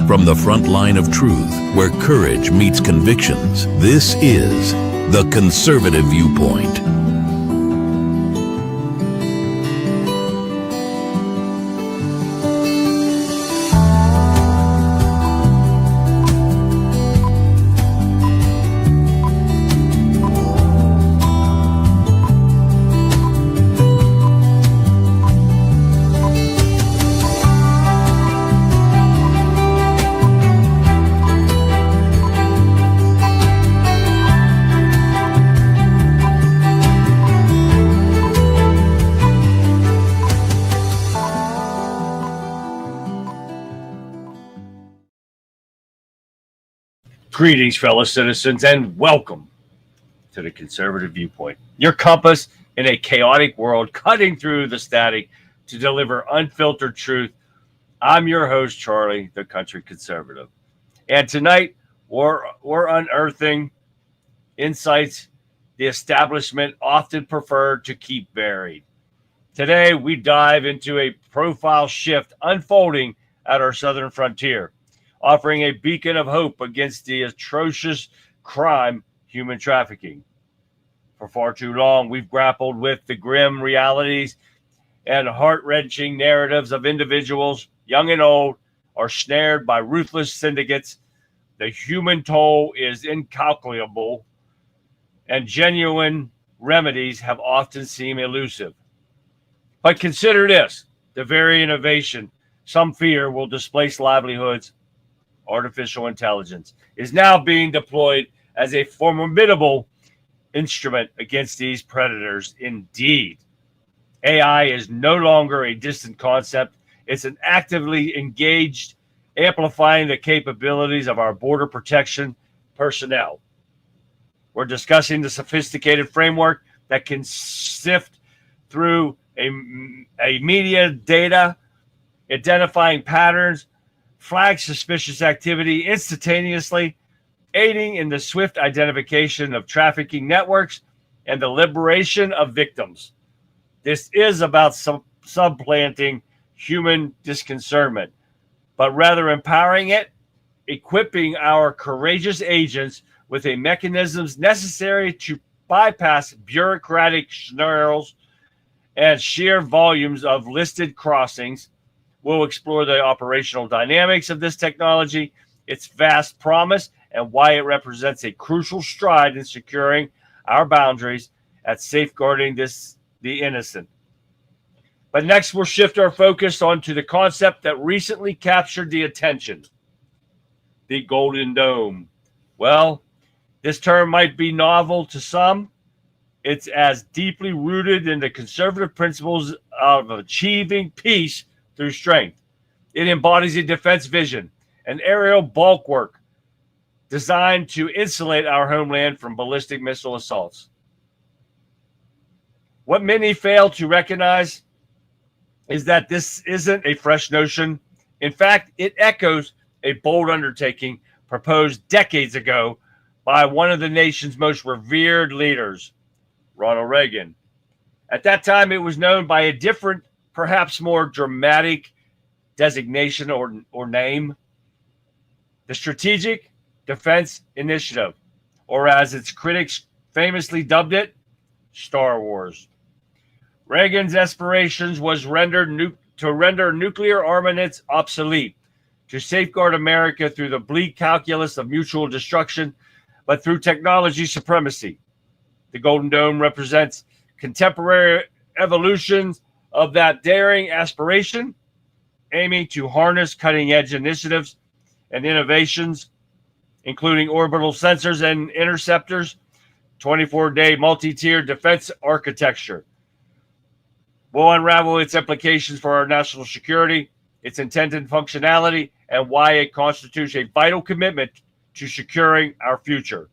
From the front line of truth, where courage meets convictions, this is The Conservative Viewpoint. Greetings, fellow citizens, and welcome to the Conservative Viewpoint, your compass in a chaotic world, cutting through the static to deliver unfiltered truth. I'm your host, Charlie, the Country Conservative. And tonight, we're unearthing insights the establishment often prefer to keep buried. Today, we dive into a profile shift unfolding at our southern frontier, offering a beacon of hope against the atrocious crime, human trafficking. For far too long, we've grappled with the grim realities and heart-wrenching narratives of individuals, young and old, are snared by ruthless syndicates. The human toll is incalculable, and genuine remedies have often seemed elusive. But consider this, the very innovation some fear will displace livelihoods, artificial intelligence, is now being deployed as a formidable instrument against these predators. Indeed, AI is no longer a distant concept. It's an actively engaged, amplifying the capabilities of our border protection personnel. We're discussing the sophisticated framework that can sift through a media data, identifying patterns, flag suspicious activity instantaneously, aiding in the swift identification of trafficking networks and the liberation of victims. This is about supplanting human disconcernment, but rather empowering it, equipping our courageous agents with the mechanisms necessary to bypass bureaucratic snarls and sheer volumes of listed crossings. We'll explore the operational dynamics of this technology, its vast promise, and why it represents a crucial stride in securing our boundaries at safeguarding the innocent. But next, we'll shift our focus onto the concept that recently captured the attention, the Golden Dome. Well, this term might be novel to some. It's as deeply rooted in the conservative principles of achieving peace through strength. It embodies a defense vision, an aerial bulwark designed to insulate our homeland from ballistic missile assaults. What many fail to recognize is that this isn't a fresh notion. In fact, it echoes a bold undertaking proposed decades ago by one of the nation's most revered leaders, Ronald Reagan. At that time, it was known by a different, perhaps more dramatic designation or name, the Strategic Defense Initiative, or as its critics famously dubbed it, Star Wars. Reagan's aspirations was to render nuclear armaments obsolete, to safeguard America through the bleak calculus of mutual destruction, but through technology supremacy. The Golden Dome represents contemporary evolutions of that daring aspiration, aiming to harness cutting-edge initiatives and innovations, including orbital sensors and interceptors, 24-day multi-tier defense architecture. We'll unravel its implications for our national security, its intended functionality, and why it constitutes a vital commitment to securing our future.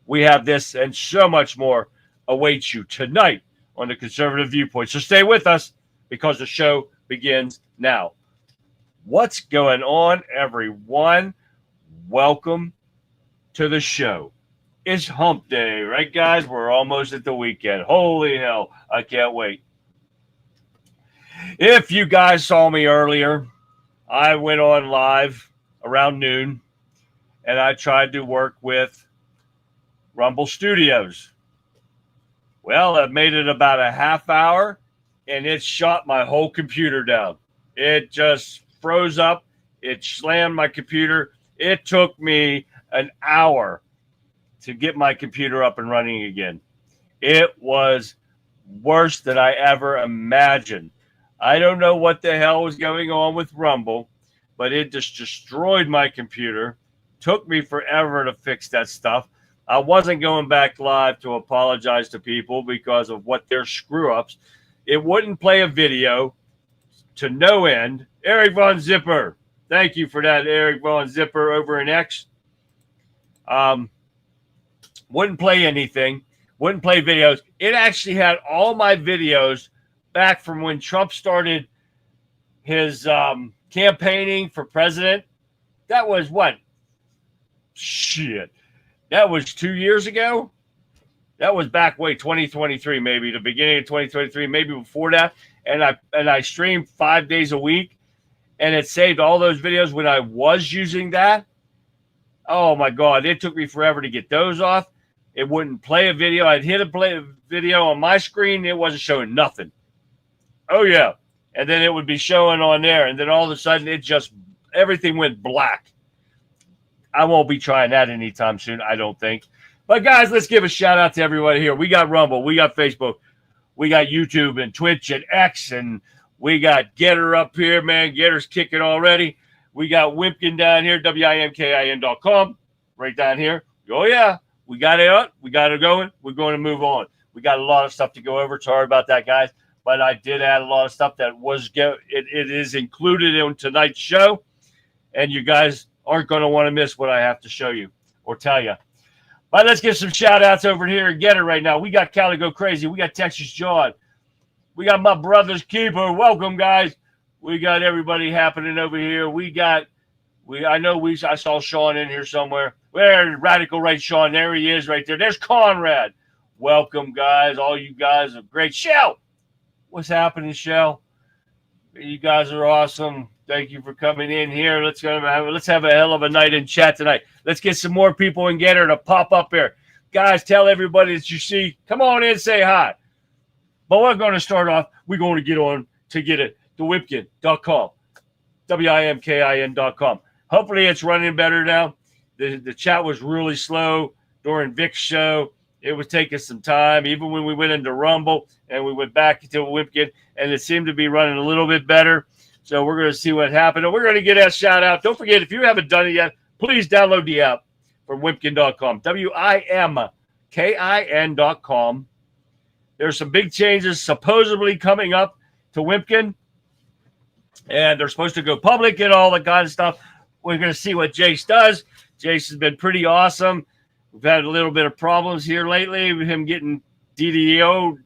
We have this and so much more awaits you tonight on the Conservative Viewpoint. So stay with us because the show begins now. What's going on, everyone? Welcome to the show. It's hump day, right, guys? We're almost at the weekend. Holy hell, I can't wait. If you guys saw me earlier, I went on live around noon, and I tried to work with Rumble Studios. Well, I made it about a half hour, and it shot my whole computer down. It just froze up. It slammed my computer. It took me an hour to get my computer up and running again. It was worse than I ever imagined. I don't know what the hell was going on with Rumble, but it just destroyed my computer. Took me forever to fix that stuff. I wasn't going back live to apologize to people because of what their screw-ups. It wouldn't play a video to no end. Eric Von Zipper. Thank you for that, Eric Von Zipper over in X. Wouldn't play anything. Wouldn't play videos. It actually had all my videos back from when Trump started his campaigning for president. That was what? Shit. That was 2 years ago. That was back way 2023, maybe the beginning of 2023, maybe before that. And I streamed 5 days a week, and it saved all those videos when I was using that. Oh my God, it took me forever to get those off. It wouldn't play a video. I'd hit a play video on my screen. It wasn't showing nothing. Oh yeah. And then it would be showing on there. And then all of a sudden everything went black. I won't be trying that anytime soon, I don't think. But guys, let's give a shout out to everybody here. We got Rumble, we got Facebook, we got YouTube and Twitch and X, and we got Getter up here, man. Getter's kicking already. We got Wimpkin down here, WIMKIN.com, right down here. Oh yeah, we got it up, we got it going. We're going to move on. We got a lot of stuff to go over. Sorry about that, guys. But I did add a lot of stuff that it is included in tonight's show, and you guys aren't going to want to miss what I have to show you or tell you. But let's give some shout-outs over here and get it right now. We got Cali Go Crazy. We got Texas John. We got my brother's keeper. Welcome, guys. We got everybody happening over here. I saw Sean in here somewhere. Where's Radical Right Sean? There he is right there. There's Conrad. Welcome, guys. All you guys are great. Shell. What's happening, Shell? You guys are awesome. Thank you for coming in here. Let's have a hell of a night in chat tonight. Let's get some more people and get her to pop up here. Guys, tell everybody that you see. Come on in, say hi. But we're going to start off. We're going to get on to get it to Wimpkin.com, WIMKIN.com. Hopefully it's running better now. The chat was really slow during Vic's show. It was taking some time, even when we went into Rumble and we went back to Wimpkin, and it seemed to be running a little bit better. So we're going to see what happened. And we're going to get a shout out. Don't forget, if you haven't done it yet, please download the app from Wimpkin.com, WIMKIN.com. There's some big changes supposedly coming up to Wimpkin, and they're supposed to go public and all that kind of stuff. We're going to see what Jace does. Jace has been pretty awesome. We've had a little bit of problems here lately with him getting DDO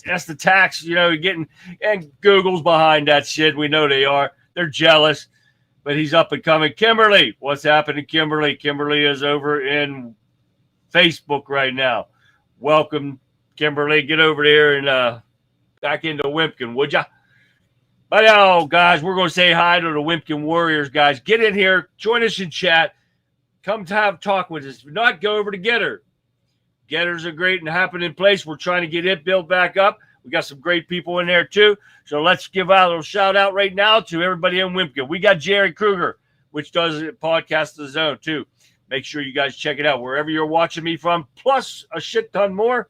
attacks, and Google's behind that shit. We know they are. They're jealous, but he's up and coming. Kimberly, what's happening, Kimberly? Kimberly is over in Facebook right now. Welcome, Kimberly. Get over there and back into Wimpkin, would ya? But now, guys, we're going to say hi to the Wimpkin Warriors, guys. Get in here. Join us in chat. Come to have talk with us. If not, go over to Getter. Getters are great and happening place. We're trying to get it built back up. We got some great people in there, too. So let's give out a little shout-out right now to everybody in Wimpkin. We got Jerry Kruger, which does a podcast of his own, too. Make sure you guys check it out wherever you're watching me from, plus a shit ton more.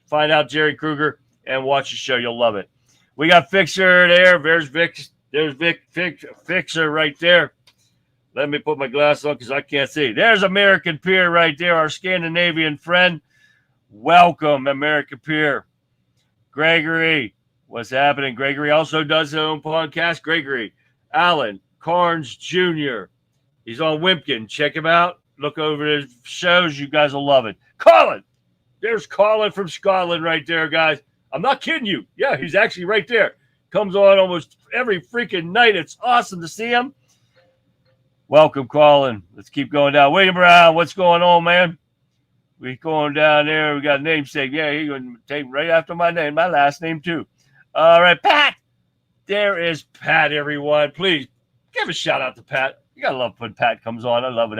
Find out Jerry Kruger and watch the show. You'll love it. We got Fixer there. There's Vic. There's Fixer right there. Let me put my glasses on because I can't see. There's American Peer right there, our Scandinavian friend. Welcome, American Peer. Gregory, what's happening? Gregory also does his own podcast. Gregory, Alan Carnes Jr. He's on Wimpkin. Check him out. Look over his shows. You guys will love it. Colin. There's Colin from Scotland right there, guys. I'm not kidding you. Yeah, he's actually right there. Comes on almost every freaking night. It's awesome to see him. Welcome, Colin. Let's keep going down. William Brown, what's going on, man? We're going down there. We got a namesake. Yeah, he's going to take right after my name, my last name, too. All right, Pat. There is Pat, everyone. Please give a shout out to Pat. You gotta love when Pat comes on. I love it.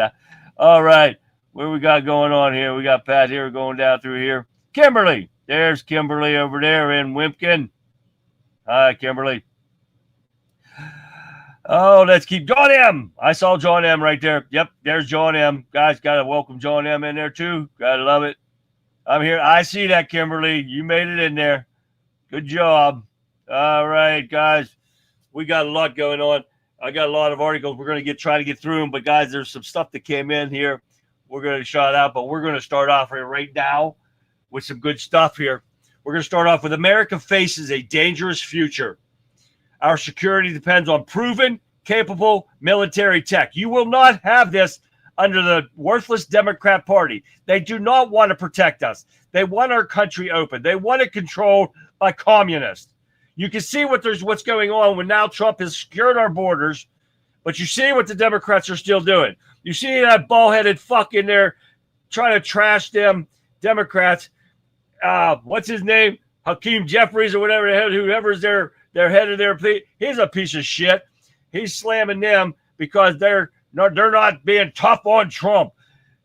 All right. What we got going on here? We got Pat here going down through here. Kimberly. There's Kimberly over there in Wimpkin. Hi, Kimberly. Oh, let's keep John M. I saw John M right there. Yep, there's John M. Guys, got to welcome John M in there too. Got to love it. I'm here. I see that, Kimberly. You made it in there. Good job. All right, guys. We got a lot going on. I got a lot of articles. We're going to try to get through them. But, guys, there's some stuff that came in here. We're going to shout out. But we're going to start off here right now with some good stuff here. We're going to start off with America faces a dangerous future. Our security depends on proven, capable military tech. You will not have this under the worthless Democrat Party. They do not want to protect us. They want our country open. They want it controlled by communists. You can see what's going on when now Trump has secured our borders, but you see what the Democrats are still doing. You see that bald-headed fuck in there trying to trash them Democrats. What's his name? Hakeem Jeffries or whatever the hell, whoever's their head of their, he's a piece of shit. He's slamming them because they're not being tough on Trump,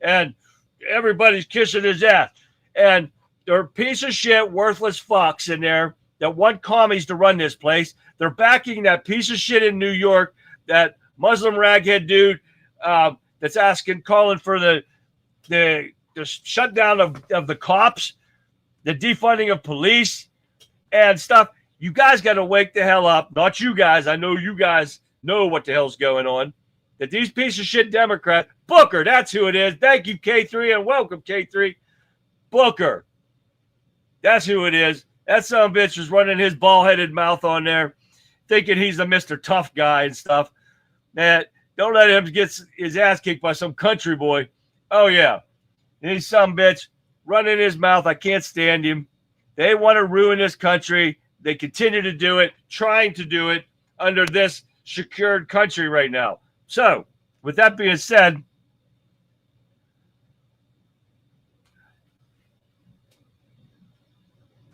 and everybody's kissing his ass. And they're a piece of shit, worthless fucks in there that want commies to run this place. They're backing that piece of shit in New York, that Muslim raghead dude that's calling for the shutdown of the cops, the defunding of police and stuff. You guys got to wake the hell up. Not you guys. I know you guys know what the hell's going on. That these piece of shit Democrats, Booker, that's who it is. Thank you, K3, and welcome, K3. Booker. That's who it is. That son of a bitch is running his bald-headed mouth on there, thinking he's a Mr. Tough guy and stuff. Man, don't let him get his ass kicked by some country boy. Oh, yeah. He's some bitch running his mouth. I can't stand him. They want to ruin this country. They continue to do it, trying to do it under this secured country right now. So, with that being said,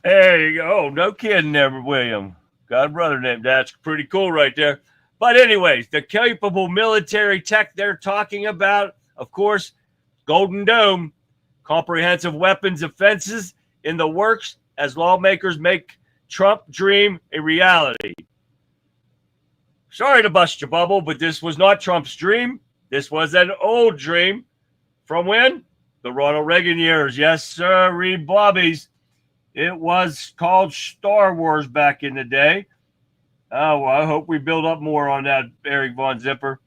there you go. Oh, no kidding there, William. Got a brother named. That's pretty cool right there. But anyways, the capable military tech they're talking about, of course, Golden Dome, comprehensive weapons offenses in the works as lawmakers make Trump dream a reality. Sorry to bust your bubble, but this was not Trump's dream. This was an old dream. From when? The Ronald Reagan years. Yes, sir, read Bobby's. It was called Star Wars back in the day. Oh, well, I hope we build up more on that, Eric Von Zipper.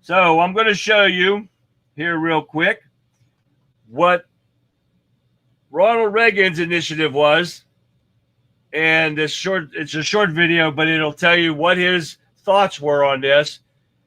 So I'm going to show you here real quick what Ronald Reagan's initiative was. And it's a short video, but it'll tell you what his thoughts were on this.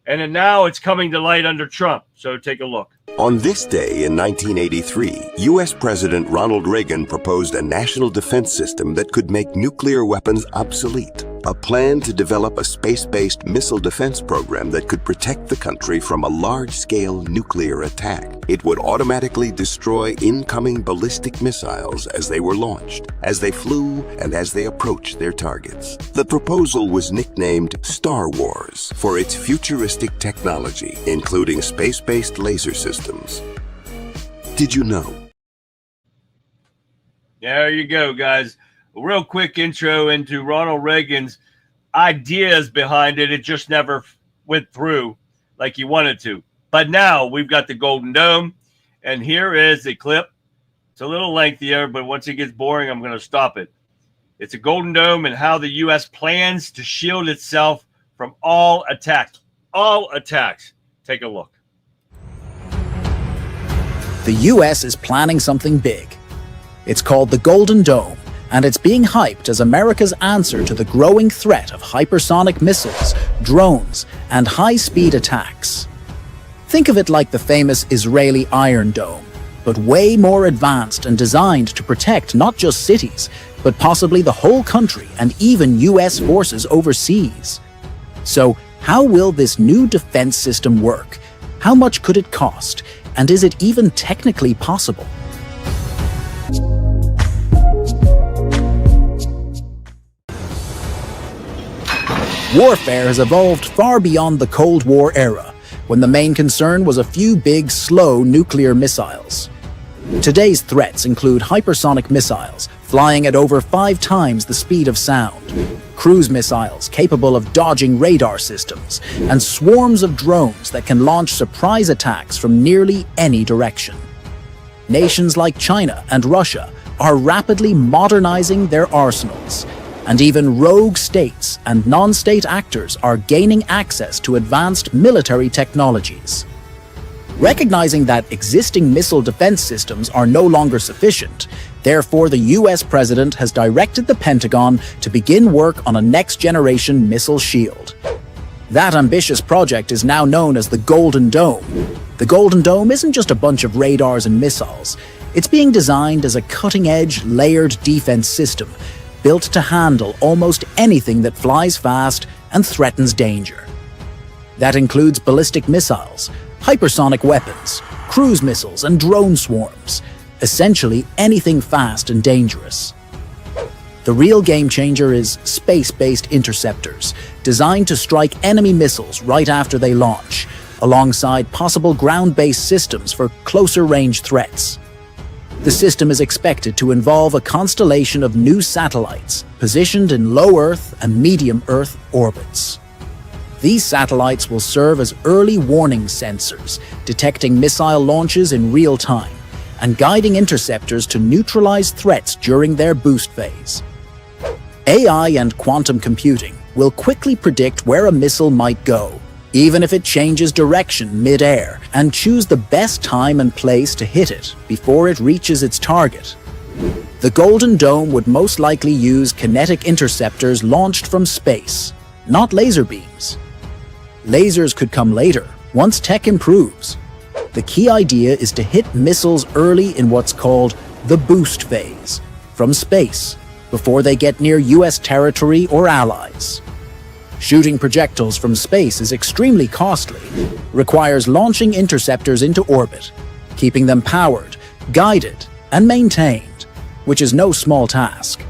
And then now it's coming to light under Trump. So take a look. On this day in 1983, U.S. President Ronald Reagan proposed a national defense system that could make nuclear weapons obsolete. A plan to develop a space-based missile defense program that could protect the country from a large-scale nuclear attack. It would automatically destroy incoming ballistic missiles as they were launched, as they flew, and as they approached their targets. The proposal was nicknamed Star Wars for its futuristic technology, including space-based laser systems. Did you know? There you go, guys. A real quick intro into Ronald Reagan's ideas behind it. It just never went through like he wanted to. But now we've got the Golden Dome, and here is the clip. It's a little lengthier, but once it gets boring, I'm going to stop it. It's a Golden Dome and how the U.S. plans to shield itself from all attacks. All attacks. Take a look. The U.S. is planning something big. It's called the Golden Dome, and it's being hyped as America's answer to the growing threat of hypersonic missiles, drones, and high-speed attacks. Think of it like the famous Israeli Iron Dome, but way more advanced and designed to protect not just cities, but possibly the whole country and even US forces overseas. So, how will this new defense system work? How much could it cost? And is it even technically possible? Warfare has evolved far beyond the Cold War era, when the main concern was a few big, slow nuclear missiles. Today's threats include hypersonic missiles, flying at over 5 times the speed of sound, cruise missiles capable of dodging radar systems, and swarms of drones that can launch surprise attacks from nearly any direction. Nations like China and Russia are rapidly modernizing their arsenals, and even rogue states and non-state actors are gaining access to advanced military technologies. Recognizing that existing missile defense systems are no longer sufficient, therefore the US president has directed the Pentagon to begin work on a next-generation missile shield. That ambitious project is now known as the Golden Dome. The Golden Dome isn't just a bunch of radars and missiles. It's being designed as a cutting-edge, layered defense system built to handle almost anything that flies fast and threatens danger. That includes ballistic missiles, hypersonic weapons, cruise missiles, and drone swarms, essentially anything fast and dangerous. The real game changer is space-based interceptors, designed to strike enemy missiles right after they launch, alongside possible ground-based systems for closer-range threats. The system is expected to involve a constellation of new satellites positioned in low Earth and medium Earth orbits. These satellites will serve as early warning sensors, detecting missile launches in real time and guiding interceptors to neutralize threats during their boost phase. AI and quantum computing will quickly predict where a missile might go, even if it changes direction mid-air, and choose the best time and place to hit it before it reaches its target. The Golden Dome would most likely use kinetic interceptors launched from space, not laser beams. Lasers could come later, once tech improves. The key idea is to hit missiles early in what's called the boost phase, from space, before they get near US territory or allies. Shooting projectiles from space is extremely costly, requires launching interceptors into orbit, keeping them powered, guided, and maintained, which is no small task.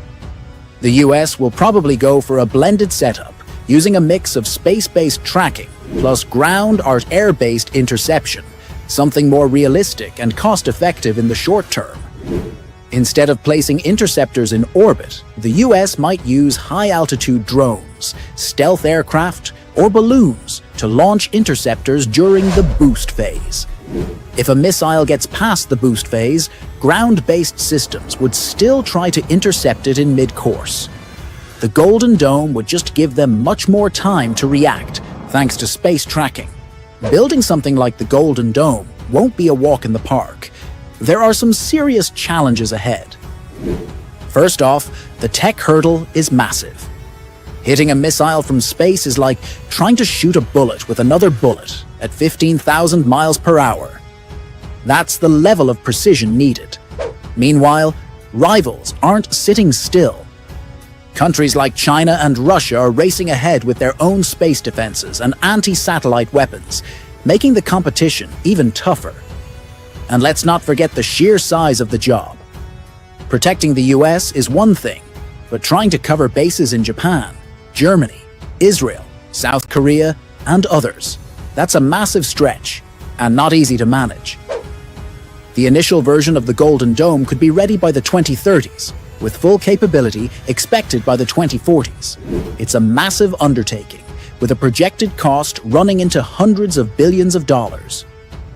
The US will probably go for a blended setup, using a mix of space-based tracking plus ground or air-based interception, something more realistic and cost-effective in the short term. Instead of placing interceptors in orbit, the US might use high-altitude drones, stealth aircraft, or balloons to launch interceptors during the boost phase. If a missile gets past the boost phase, ground-based systems would still try to intercept it in mid-course. The Golden Dome would just give them much more time to react, thanks to space tracking. Building something like the Golden Dome won't be a walk in the park. There are some serious challenges ahead. First off, the tech hurdle is massive. Hitting a missile from space is like trying to shoot a bullet with another bullet at 15,000 miles per hour. That's the level of precision needed. Meanwhile, rivals aren't sitting still. Countries like China and Russia are racing ahead with their own space defenses and anti-satellite weapons, making the competition even tougher. And let's not forget the sheer size of the job. Protecting the US is one thing, but trying to cover bases in Japan, Germany, Israel, South Korea, and others, that's a massive stretch and not easy to manage. The initial version of the Golden Dome could be ready by the 2030s, with full capability expected by the 2040s. It's a massive undertaking, with a projected cost running into hundreds of billions of dollars.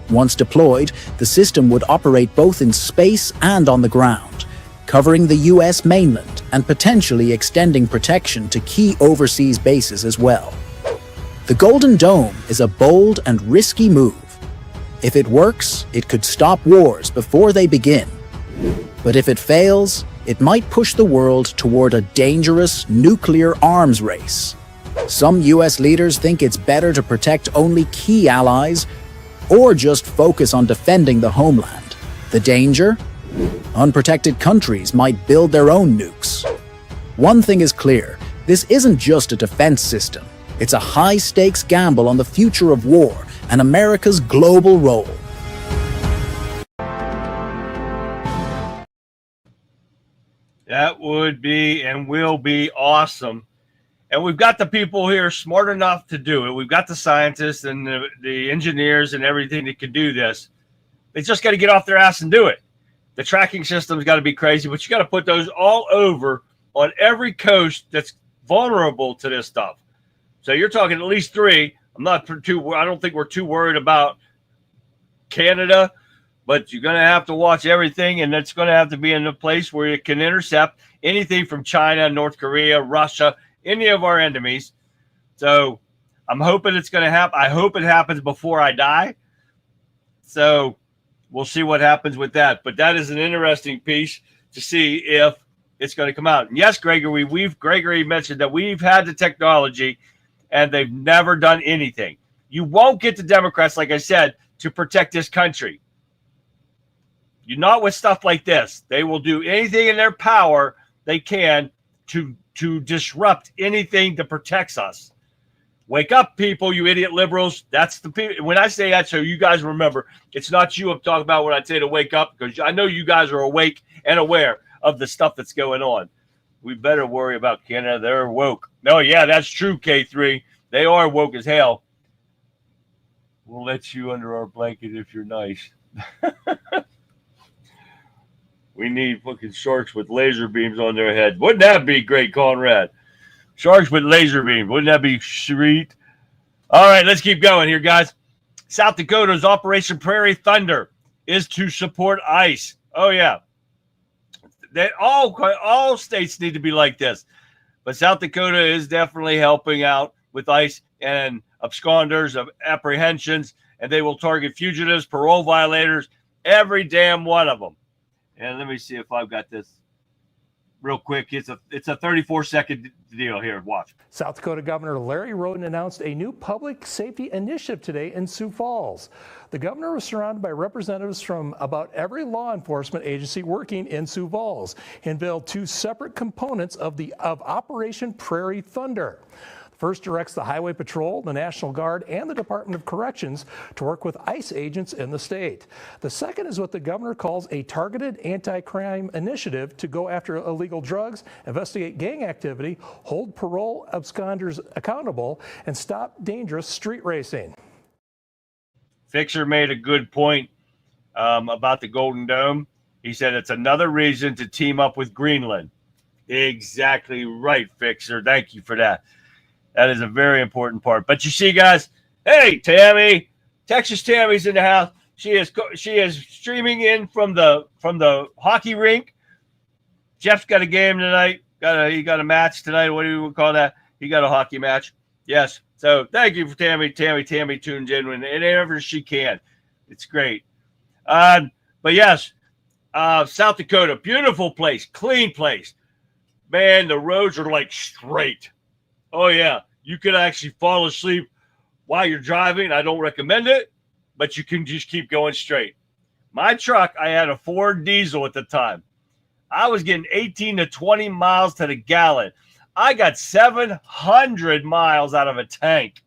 Once deployed, the system would operate both in space and on the ground, covering the US mainland and potentially extending protection to key overseas bases as well. The Golden Dome is a bold and risky move. If it works, it could stop wars before they begin. But if it fails, it might push the world toward a dangerous nuclear arms race. Some US leaders think it's better to protect only key allies or just focus on defending the homeland. The danger? Unprotected countries might build their own nukes. One thing is clear, this isn't just a defense system. It's a high-stakes gamble on the future of war and America's global role. That would be and will be awesome And we've got the people here smart enough to do it. We've got the scientists and the engineers and everything that can do this. They just got to get off their ass and do it. The tracking system's got to be crazy, but you got to put those all over on every coast that's vulnerable to this stuff. So you're talking at least 3. I don't think we're too worried about Canada, but you're going to have to watch everything, and it's going to have to be in a place where it can intercept anything from China, North Korea, Russia, any of our enemies. So I'm hoping it's going to happen. I hope it happens before I die. So we'll see what happens with that. But that is an interesting piece to see if it's going to come out. And yes, Gregory, Gregory mentioned that we've had the technology and they've never done anything. You won't get the Democrats, like I said, to protect this country. You're not with stuff like this. They will do anything in their power they can to disrupt anything that protects us. Wake up, people, you idiot liberals. That's the people. When I say that, so you guys remember, it's not you I'm talking about when I say to wake up, because I know you guys are awake and aware of the stuff that's going on. We better worry about Canada. They're woke. No, yeah, that's true, K3. They are woke as hell. We'll let you under our blanket if you're nice. We need fucking sharks with laser beams on their head. Wouldn't that be great, Conrad? Sharks with laser beams. Wouldn't that be sweet? All right, let's keep going here, guys. South Dakota's Operation Prairie Thunder is to support ICE. Oh, yeah. All states need to be like this. But South Dakota is definitely helping out with ICE and absconders of apprehensions, and they will target fugitives, parole violators, every damn one of them. And let me see if I've got this real quick. It's a 34-second deal here. Watch. South Dakota Governor Larry Roden announced a new public safety initiative today in Sioux Falls. The governor was surrounded by representatives from about every law enforcement agency working in Sioux Falls. He unveiled 2 separate components of Operation Prairie Thunder. First directs the Highway Patrol, the National Guard, and the Department of Corrections to work with ICE agents in the state. The second is what the governor calls a targeted anti-crime initiative to go after illegal drugs, investigate gang activity, hold parole absconders accountable, and stop dangerous street racing. Fixer made a good point about the Golden Dome. He said it's another reason to team up with Greenland. Exactly right, Fixer. Thank you for that. That is a very important part. But you see, guys, hey, Tammy, Texas Tammy's in the house. She is streaming in from the hockey rink. Jeff's got a game tonight. He got a match tonight. What do you call that? He got a hockey match. Yes. So thank you for Tammy. Tammy tunes in whenever she can. It's great. But yes, South Dakota, beautiful place, clean place. Man, the roads are like straight. Oh, yeah. You could actually fall asleep while you're driving. I don't recommend it, but you can just keep going straight. My truck, I had a Ford diesel at the time. I was getting 18 to 20 miles to the gallon. I got 700 miles out of a tank.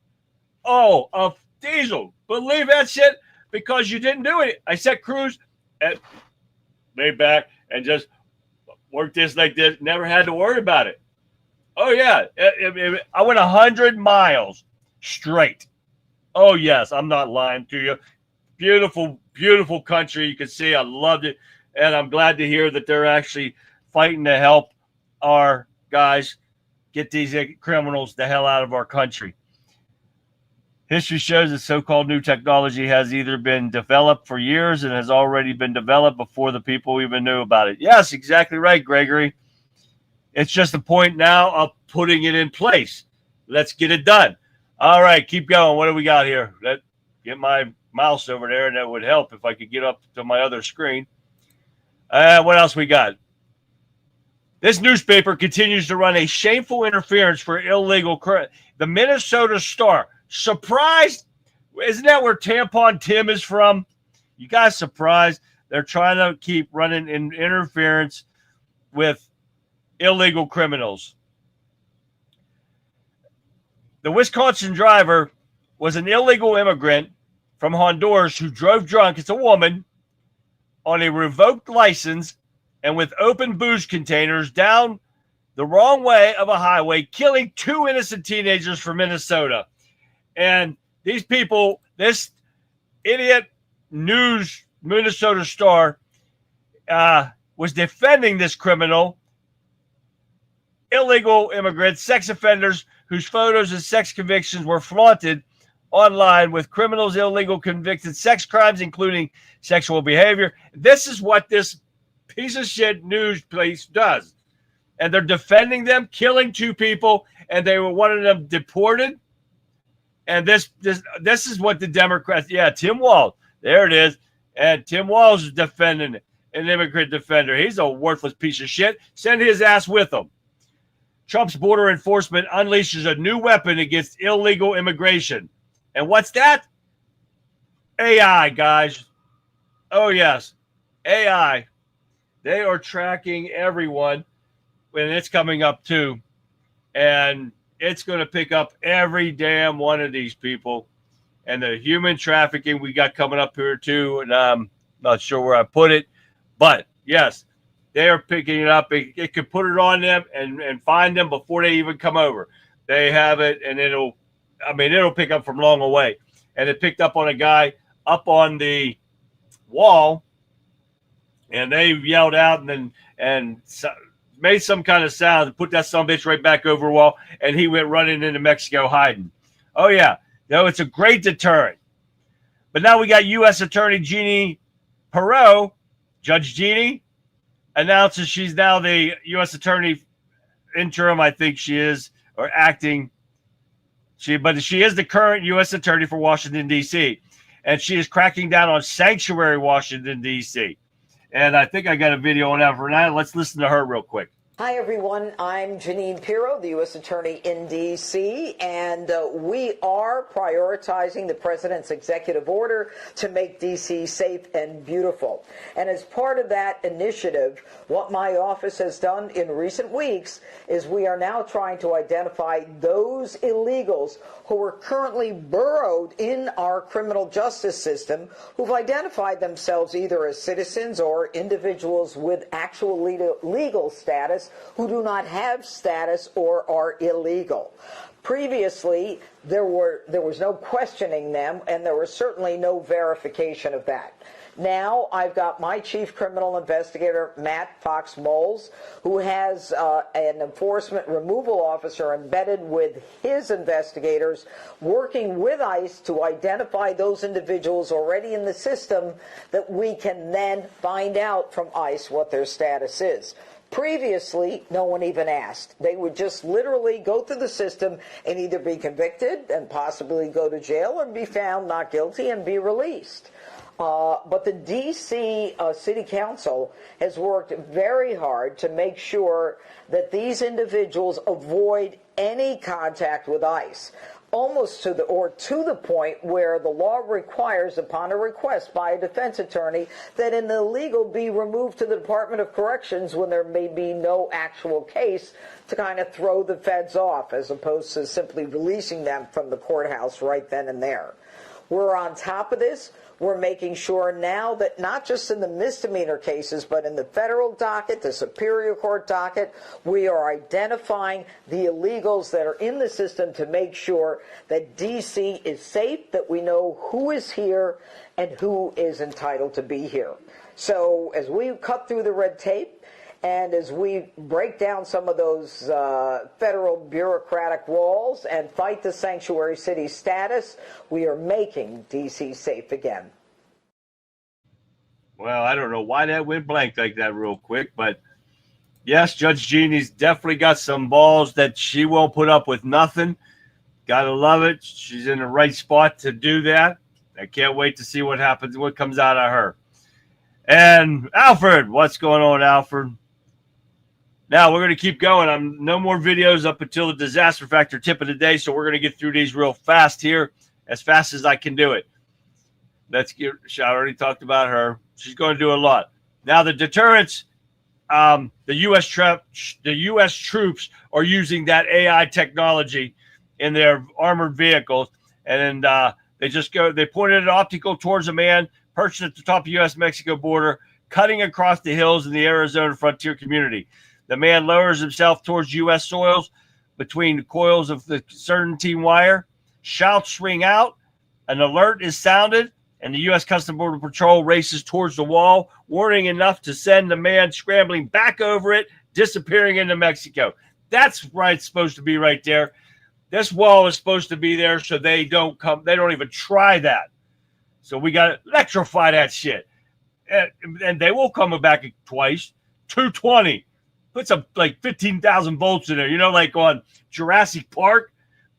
Oh, a diesel. Believe that shit? Because you didn't do it. I set cruise and lay back and just work this like this. Never had to worry about it. Oh, yeah. I went 100 miles straight. Oh, yes. I'm not lying to you. Beautiful, beautiful country. You can see I loved it. And I'm glad to hear that they're actually fighting to help our guys get these criminals the hell out of our country. History shows that so-called new technology has either been developed for years and has already been developed before the people even knew about it. Yes, exactly right, Gregory. It's just a point now of putting it in place. Let's get it done. All right, keep going. What do we got here? Get my mouse over there, and that would help if I could get up to my other screen. What else we got? This newspaper continues to run a shameful interference for illegal currency. The Minnesota Star. Surprised? Isn't that where Tampon Tim is from? You guys surprised? They're trying to keep running in interference with illegal criminals. The Wisconsin driver was an illegal immigrant from Honduras who drove drunk. It's a woman on a revoked license and with open booze containers down the wrong way of a highway, killing 2 innocent teenagers from Minnesota. And these people, this idiot news Minnesota Star was defending this criminal, illegal immigrants, sex offenders whose photos and sex convictions were flaunted online with criminals, illegal convicted sex crimes, including sexual behavior. This is what this piece of shit news place does. And they're defending them, killing 2 people, and they were one of them deported. And this is what the Democrats, Tim Walz, there it is. And Tim Walz is defending it, an immigrant defender. He's a worthless piece of shit. Send his ass with him. Trump's border enforcement unleashes a new weapon against illegal immigration. And what's that? AI, guys. Oh, yes. AI. They are tracking everyone, and it's coming up too. And it's going to pick up every damn one of these people. And the human trafficking we got coming up here too. And I'm not sure where I put it. But, yes, they are picking it up. It could put it on them and find them before they even come over. They have it, and it'll pick up from long away. And it picked up on a guy up on the wall, and they yelled out and made some kind of sound and put that son of a bitch right back over a wall, and he went running into Mexico hiding. Oh, yeah. No, it's a great deterrent. But now we got U.S. Attorney Jeannie Perot, Judge Jeannie, announces she's now the U.S. Attorney interim, I think she is, or acting. But she is the current U.S. Attorney for Washington, D.C., and she is cracking down on sanctuary Washington, D.C. And I think I got a video on that for now. Let's listen to her real quick. Hi, everyone. I'm Jeanine Pirro, the U.S. Attorney in D.C., and we are prioritizing the President's executive order to make D.C. safe and beautiful. And as part of that initiative, what my office has done in recent weeks is we are now trying to identify those illegals who are currently burrowed in our criminal justice system, who've identified themselves either as citizens or individuals with actual legal status who do not have status or are illegal. Previously, there was no questioning them, and there was certainly no verification of that. Now I've got my chief criminal investigator, Matt Fox Moles, who has an enforcement removal officer embedded with his investigators, working with ICE to identify those individuals already in the system that we can then find out from ICE what their status is. Previously, no one even asked. They would just literally go through the system and either be convicted and possibly go to jail or be found not guilty and be released. But the D.C. City Council has worked very hard to make sure that these individuals avoid any contact with ICE, almost to the point where the law requires, upon a request by a defense attorney, that an illegal be removed to the Department of Corrections when there may be no actual case, to kind of throw the feds off, as opposed to simply releasing them from the courthouse right then and there. We're on top of this. We're making sure now that not just in the misdemeanor cases, but in the federal docket, the Superior Court docket, we are identifying the illegals that are in the system to make sure that D.C. is safe, that we know who is here and who is entitled to be here. So as we cut through the red tape, and as we break down some of those federal bureaucratic walls and fight the sanctuary city status, we are making D.C. safe again. Well, I don't know why that went blank like that real quick, but yes, Judge Jeannie's definitely got some balls that she won't put up with nothing. Gotta love it. She's in the right spot to do that. I can't wait to see what happens, what comes out of her. And Alfred, what's going on, Alfred? Now, we're going to keep going. No more videos up until the disaster factor tip of the day, so we're going to get through these real fast here, as fast as I can do it. I already talked about her. She's going to do a lot. Now, the deterrence, the U.S. troops are using that AI technology in their armored vehicles, and they pointed an optical towards a man perched at the top of the U.S.-Mexico border, cutting across the hills in the Arizona frontier community. The man lowers himself towards U.S. soils between the coils of the serpentine wire. Shouts ring out. An alert is sounded, and the U.S. Customs Border Patrol races towards the wall, warning enough to send the man scrambling back over it, disappearing into Mexico. That's right, it's supposed to be right there. This wall is supposed to be there so they don't come. They don't even try that. So we got to electrify that shit. And they will come back twice. 220. Put some like 15,000 volts in there. You know, like on Jurassic Park.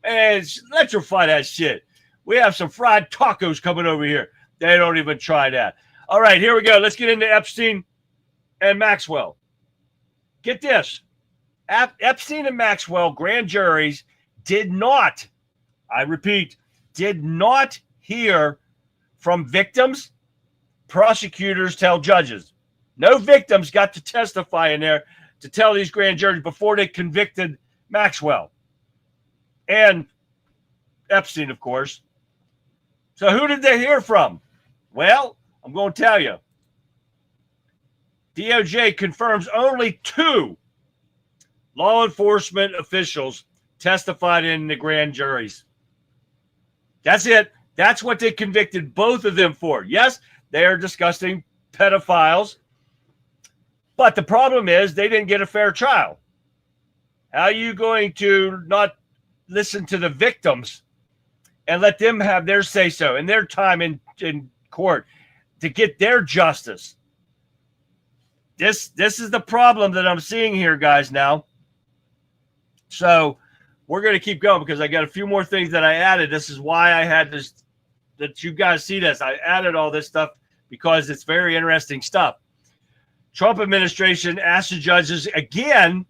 And electrify that shit. We have some fried tacos coming over here. They don't even try that. All right, here we go. Let's get into Epstein and Maxwell. Get this. Epstein and Maxwell grand juries did not, I repeat, did not hear from victims. Prosecutors tell judges. No victims got to testify in there to tell these grand juries before they convicted Maxwell. And Epstein, of course. So who did they hear from? Well, I'm going to tell you. DOJ confirms only 2 law enforcement officials testified in the grand juries. That's it. That's what they convicted both of them for. Yes, they are disgusting pedophiles. But the problem is they didn't get a fair trial. How are you going to not listen to the victims and let them have their say-so and their time in court to get their justice? This is the problem that I'm seeing here, guys, now. So we're going to keep going because I got a few more things that I added. This is why I had this, that you guys see this. I added all this stuff because it's very interesting stuff. Trump administration asked the judges again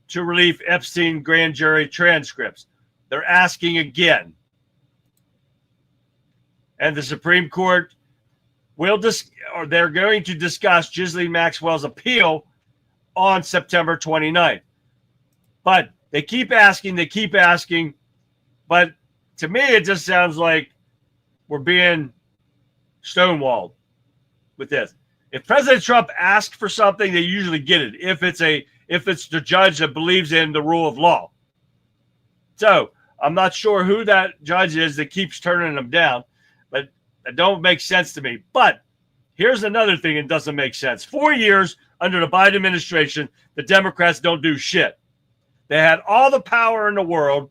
to release Epstein grand jury transcripts. They're asking again. And the Supreme Court they're going to discuss Ghislaine Maxwell's appeal on September 29th. But they keep asking. But to me, it just sounds like we're being stonewalled with this. If President Trump asks for something, they usually get it. If it's the judge that believes in the rule of law. So I'm not sure who that judge is that keeps turning them down, but that don't make sense to me. But here's another thing that doesn't make sense. 4 years under the Biden administration, the Democrats don't do shit. They had all the power in the world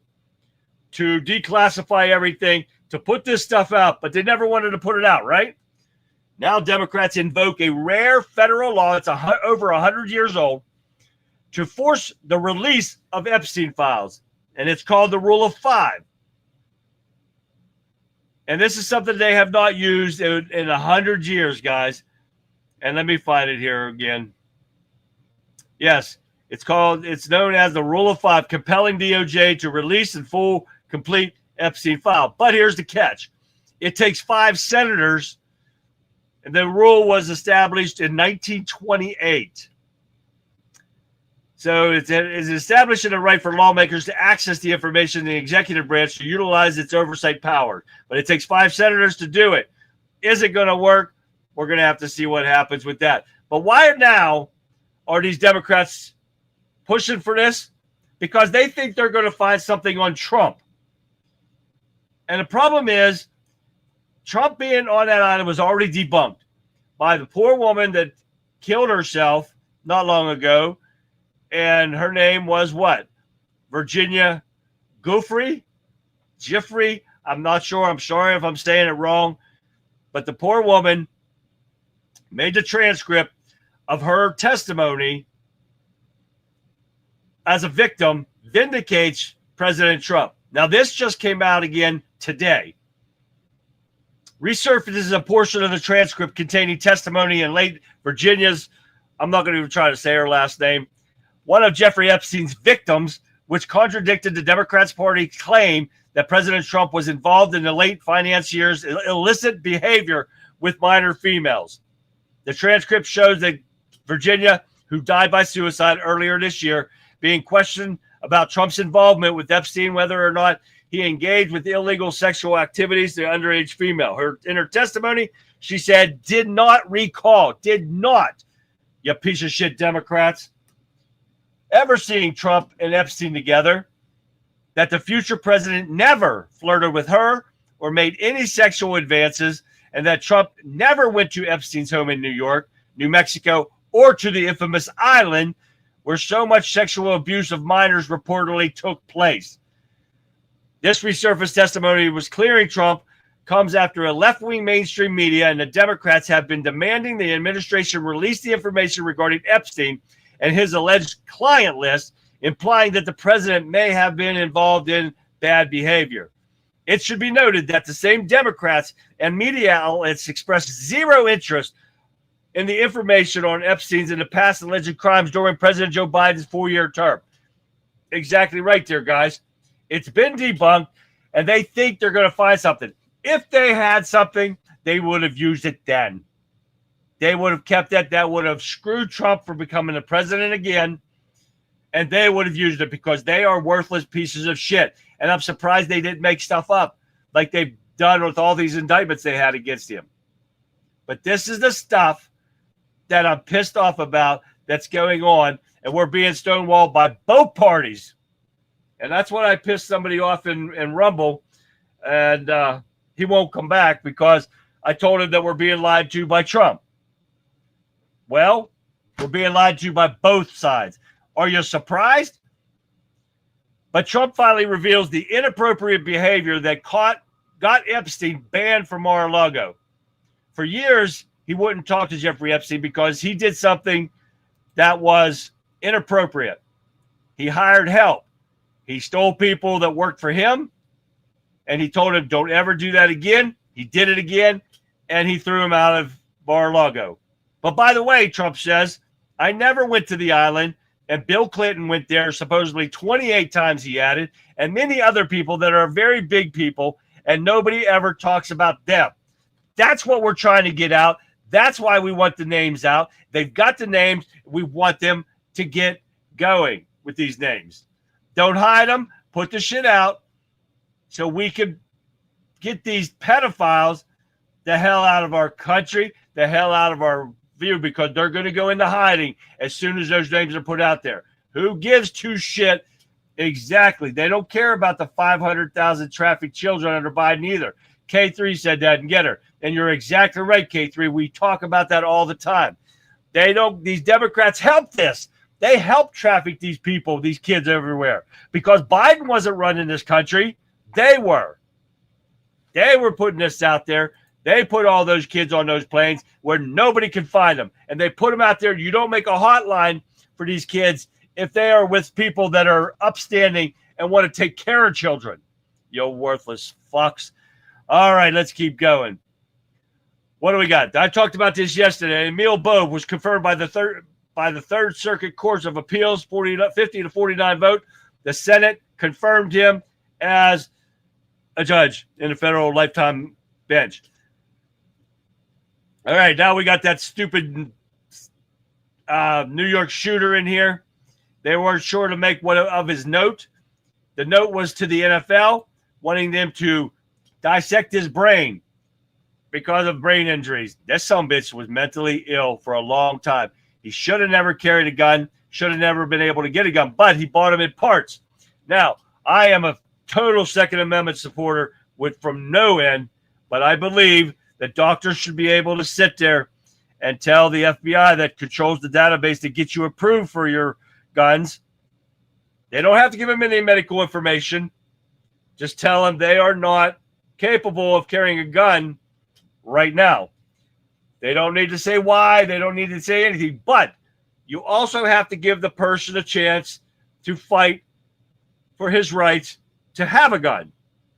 to declassify everything, to put this stuff out, but they never wanted to put it out, right? Now Democrats invoke a rare federal law that's over 100 years old to force the release of Epstein files, and it's called the Rule of 5. And this is something they have not used in 100 years, guys. And let me find it here again. Yes, it's known as the Rule of 5, compelling DOJ to release in full, complete Epstein file. But here's the catch. It takes 5 senators, and the rule was established in 1928. So it's establishing a right for lawmakers to access the information in the executive branch to utilize its oversight power. But it takes 5 senators to do it. Is it going to work? We're going to have to see what happens with that. But why now are these Democrats pushing for this? Because they think they're going to find something on Trump. And the problem is, Trump being on that island was already debunked by the poor woman that killed herself not long ago. And her name was what? Virginia Giuffre? I'm not sure. I'm sorry if I'm saying it wrong. But the poor woman made the transcript of her testimony as a victim, vindicates President Trump. Now, this just came out again today. Resurfaces a portion of the transcript containing testimony in late Virginia's, I'm not going to even try to say her last name, one of Jeffrey Epstein's victims, which contradicted the Democrats' party claim that President Trump was involved in the late financier's illicit behavior with minor females. The transcript shows that Virginia, who died by suicide earlier this year, being questioned about Trump's involvement with Epstein, whether or not he engaged with illegal sexual activities to an underage female. In her testimony, she said, did not recall, you piece of shit Democrats. ever seeing Trump and Epstein together, that the future president never flirted with her or made any sexual advances, and that Trump never went to Epstein's home in New York, New Mexico, or to the infamous island where so much sexual abuse of minors reportedly took place. This resurfaced testimony was clearing Trump comes after a left-wing mainstream media and the Democrats have been demanding the administration release the information regarding Epstein and his alleged client list, implying that the president may have been involved in bad behavior. It should be noted that the same Democrats and media outlets expressed zero interest in the information on Epstein's and the past alleged crimes during President Joe Biden's 4-year term. Exactly right there, guys. It's been debunked, and they think they're going to find something. If they had something, they would have used it then. They would have kept it. That would have screwed Trump from becoming the president again, and they would have used it because they are worthless pieces of shit. And I'm surprised they didn't make stuff up like they've done with all these indictments they had against him. But this is the stuff that I'm pissed off about that's going on, and we're being stonewalled by both parties. And that's when I pissed somebody off in Rumble, and he won't come back because I told him that we're being lied to by Trump. Well, we're being lied to by both sides. Are you surprised? But Trump finally reveals the inappropriate behavior that got Epstein banned from Mar-a-Lago. For years, he wouldn't talk to Jeffrey Epstein because he did something that was inappropriate. He hired help. He stole people that worked for him, and he told him, don't ever do that again. He did it again, and he threw him out of Mar-a-Lago. But by the way, Trump says, I never went to the island, and Bill Clinton went there supposedly 28 times he added, and many other people that are very big people, and nobody ever talks about them. That's what we're trying to get out. That's why we want the names out. They've got the names. We want them to get going with these names. Don't hide them. Put the shit out so we can get these pedophiles the hell out of our country, the hell out of our view, because they're going to go into hiding as soon as those names are put out there. Who gives two shit? Exactly. They don't care about the 500,000 trafficked children under Biden either. K3 said that and get her. And you're exactly right, K3. We talk about that all the time. These Democrats help this. They help traffic these people, these kids everywhere. Because Biden wasn't running this country. They were. They were putting this out there. They put all those kids on those planes where nobody can find them. And they put them out there. You don't make a hotline for these kids if they are with people that are upstanding and want to take care of children. You worthless fucks. All right, let's keep going. What do we got? I talked about this yesterday. Emil Bowe was confirmed by the Third Circuit Courts of Appeals, 50 to 49 vote. The Senate confirmed him as a judge in the federal lifetime bench. All right, now we got that stupid New York shooter in here. They weren't sure to make one of his note. The note was to the NFL, wanting them to dissect his brain because of brain injuries. That sumbitch was mentally ill for a long time. He should have never carried a gun, should have never been able to get a gun, but he bought them in parts. Now, I am a total Second Amendment supporter from no end, but I believe that doctors should be able to sit there and tell the FBI that controls the database to get you approved for your guns. They don't have to give them any medical information. Just tell them they are not capable of carrying a gun right now. They don't need to say why. They don't need to say anything. But you also have to give the person a chance to fight for his rights to have a gun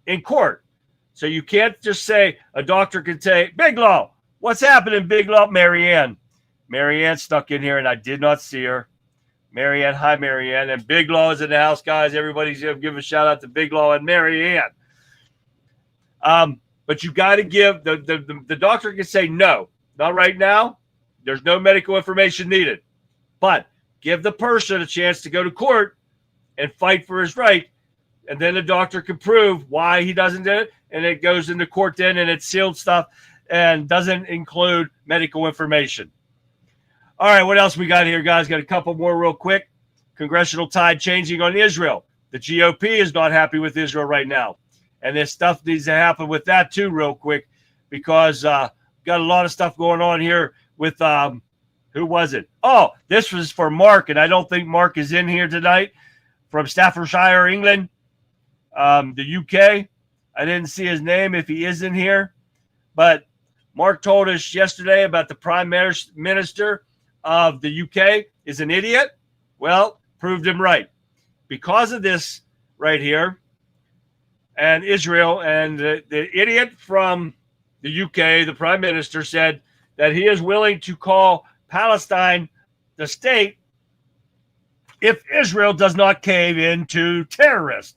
in court. So you can't just say, a doctor can say, Big Law, what's happening, Big Law? Marianne stuck in here, and I did not see her. Marianne, hi, Marianne. And Big Law is in the house, guys. Everybody's going to give a shout out to Big Law and Marianne. But you got to give, the doctor can say no. Not right now. There's no medical information needed. But give the person a chance to go to court and fight for his right. And then the doctor can prove why he doesn't do it. And it goes into court then, and it's sealed stuff and doesn't include medical information. All right, what else we got here, guys? Got a couple more real quick. congressional tide changing on Israel. The GOP is not happy with Israel right now. And this stuff needs to happen with that too real quick, because got a lot of stuff going on here with who was it? Oh, this was for Mark, and I don't think Mark is in here tonight, from Staffordshire, England, the UK. I didn't see his name if he is in here, but Mark told us yesterday about the Prime Minister of the UK is an idiot. Well, proved him right. Because of this right here, and Israel, and the idiot from the UK, the Prime Minister, said that he is willing to call Palestine the state if Israel does not cave in to terrorists.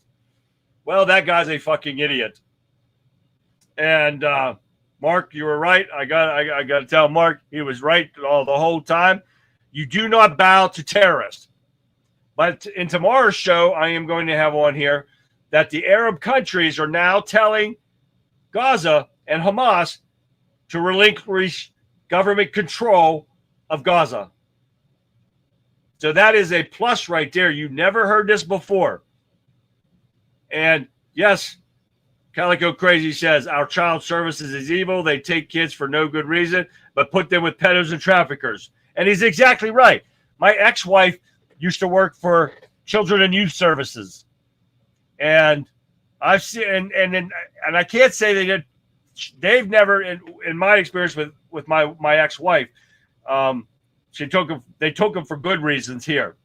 Well, that guy's a fucking idiot. And Mark, you were right. I got to tell Mark, he was right the whole time. You do not bow to terrorists. But in tomorrow's show, I am going to have on here that the Arab countries are now telling Gaza and Hamas to relinquish government control of Gaza. So that is a plus right there. You never heard this before. And yes, Calico Crazy says, our child services is evil. They take kids for no good reason, but put them with pedos and traffickers. And he's exactly right. My ex-wife used to work for Children and Youth Services. And I've seen, and I can't say they did. They've never, in my experience with my ex-wife, they took them for good reasons here.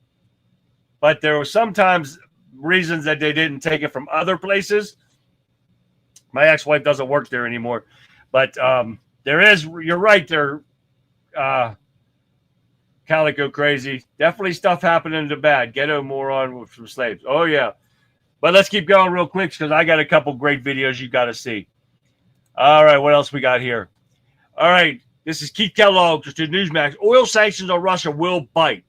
But there were sometimes reasons that they didn't take it from other places. My ex-wife doesn't work there anymore. But there is, you're right there, Calico Crazy. Definitely stuff happening to bad. Ghetto moron from slaves. Oh, yeah. But let's keep going real quick, because I got a couple great videos you got to see. All right, what else we got here? All right, this is Keith Kellogg to Newsmax. Oil sanctions on Russia will bite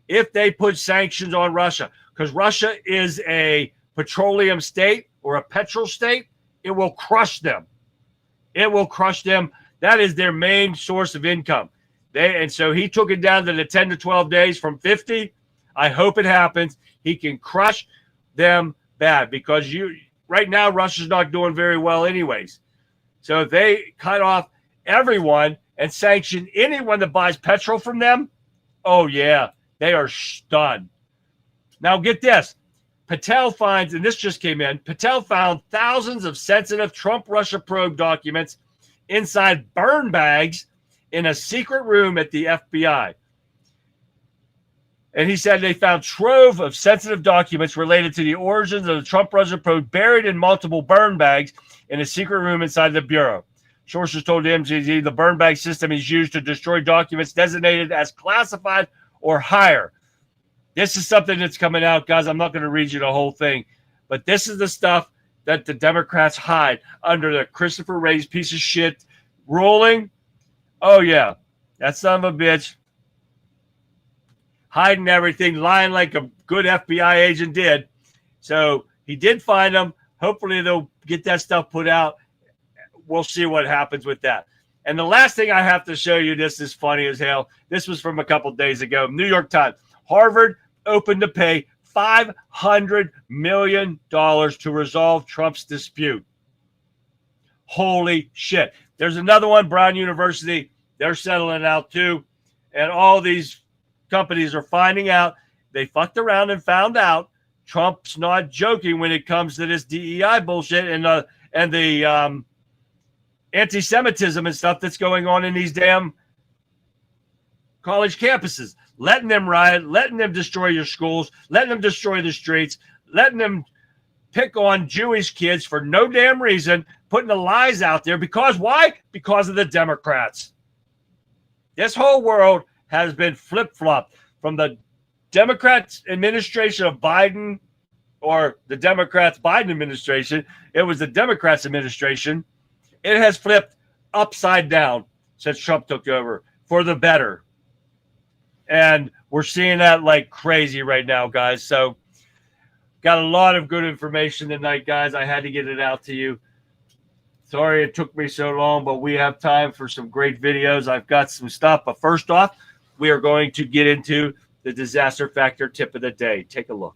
if they put sanctions on Russia, because Russia is a petroleum state or a petrol state. It will crush them. It will crush them. That is their main source of income. And so he took it down to the 10 to 12 days from 50. I hope it happens. He can crush them bad, because right now Russia's not doing very well anyways. So if they cut off everyone and sanction anyone that buys petrol from them, oh yeah, they are stunned. Now get this. Patel finds, and this just came in, Patel found thousands of sensitive Trump-Russia probe documents inside burn bags in a secret room at the FBI. And he said they found trove of sensitive documents related to the origins of the Trump-Russia probe buried in multiple burn bags in a secret room inside the Bureau. Sources told MZZ the burn bag system is used to destroy documents designated as classified or higher. This is something that's coming out, guys. I'm not going to read you the whole thing, but this is the stuff that the Democrats hide under the Christopher Wray's piece of shit ruling. Oh, yeah. That son of a bitch. Hiding everything, lying like a good FBI agent did. So he did find them. Hopefully they'll get that stuff put out. We'll see what happens with that. And the last thing I have to show you, this is funny as hell. This was from a couple days ago. New York Times. Harvard opened to pay $500 million to resolve Trump's dispute. Holy shit. There's another one, Brown University. They're settling out too. And all these companies are finding out. They fucked around and found out Trump's not joking when it comes to this DEI bullshit and the anti-Semitism and stuff that's going on in these damn college campuses. Letting them riot, letting them destroy your schools, letting them destroy the streets, letting them pick on Jewish kids for no damn reason, putting the lies out there. Because why? Because of the Democrats. This whole world has been flip-flopped from the Democrats administration of Biden, or the Democrats Biden administration. It was the Democrats administration. It has flipped upside down since Trump took over for the better. And we're seeing that like crazy right now, guys. So got a lot of good information tonight, guys. I had to get it out to you. Sorry it took me so long, but we have time for some great videos. I've got some stuff. But first off, we are going to get into the disaster factor tip of the day. Take a look.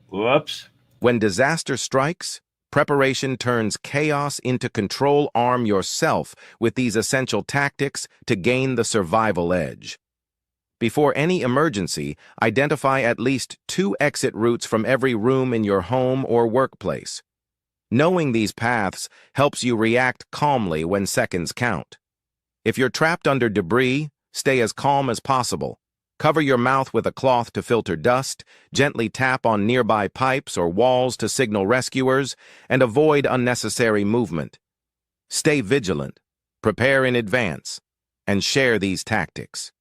Whoops. When disaster strikes, preparation turns chaos into control. Arm yourself with these essential tactics to gain the survival edge. Before any emergency, identify at least 2 exit routes from every room in your home or workplace. Knowing these paths helps you react calmly when seconds count. If you're trapped under debris, stay as calm as possible. Cover your mouth with a cloth to filter dust, gently tap on nearby pipes or walls to signal rescuers, and avoid unnecessary movement. Stay vigilant, prepare in advance, and share these tactics.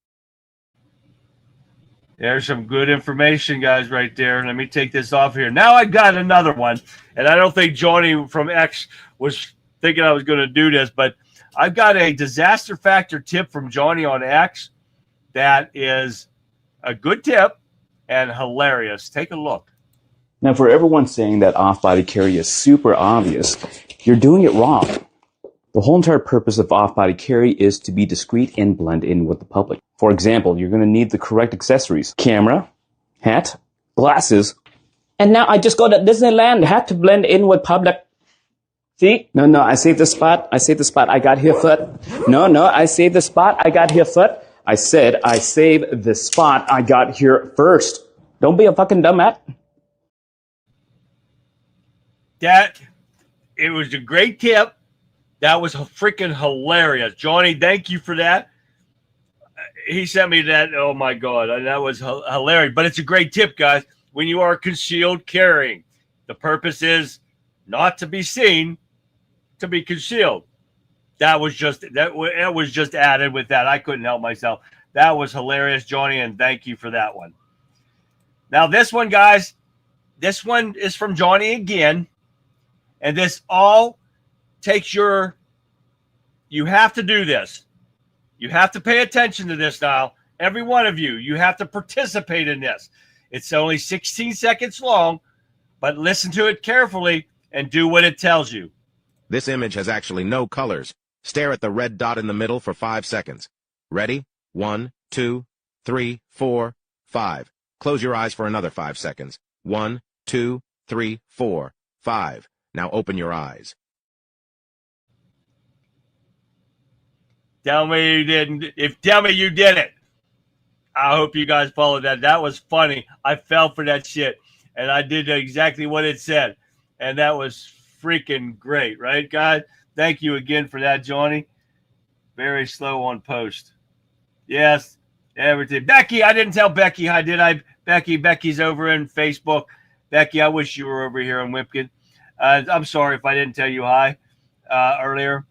There's some good information, guys, right there. Let me take this off here. Now I got another one, and I don't think Johnny from X was thinking I was going to do this, but I've got a disaster factor tip from Johnny on X that is a good tip and hilarious. Take a look. Now, for everyone saying that off-body carry is super obvious, you're doing it wrong. The whole entire purpose of off-body carry is to be discreet and blend in with the public. For example, you're going to need the correct accessories: camera, hat, glasses. And now I just go to Disneyland, had to blend in with public. See? No, I saved the spot. I got here first. No, I saved the spot. I got here first. I said I saved the spot. I got here first. Don't be a fucking dumbass. It was a great tip. That was freaking hilarious. Johnny, thank you for that. He sent me that. Oh, my God. That was hilarious. But it's a great tip, guys. When you are concealed carrying, the purpose is not to be seen, to be concealed. That was just added with that. I couldn't help myself. That was hilarious, Johnny, and thank you for that one. Now, this one, guys, this one is from Johnny again, and this all takes you have to do this. You have to pay attention to this now. Every one of you have to participate in this. It's only 16 seconds long, but listen to it carefully and do what it tells you. This image has actually no colors. Stare at the red dot in the middle for 5 seconds. Ready? 1, 2, 3, 4, 5. Close your eyes for another 5 seconds. 1, 2, 3, 4, 5. Now open your eyes. Tell me you didn't. Tell me you did it. I hope you guys followed that. That was funny. I fell for that shit, and I did exactly what it said, and that was freaking great, right, guys? Thank you again for that, Johnny. Very slow on post. Yes, everything. Becky, I didn't tell Becky hi, did I? Becky's over in Facebook. Becky, I wish you were over here in Wimpkin. I'm sorry if I didn't tell you hi earlier.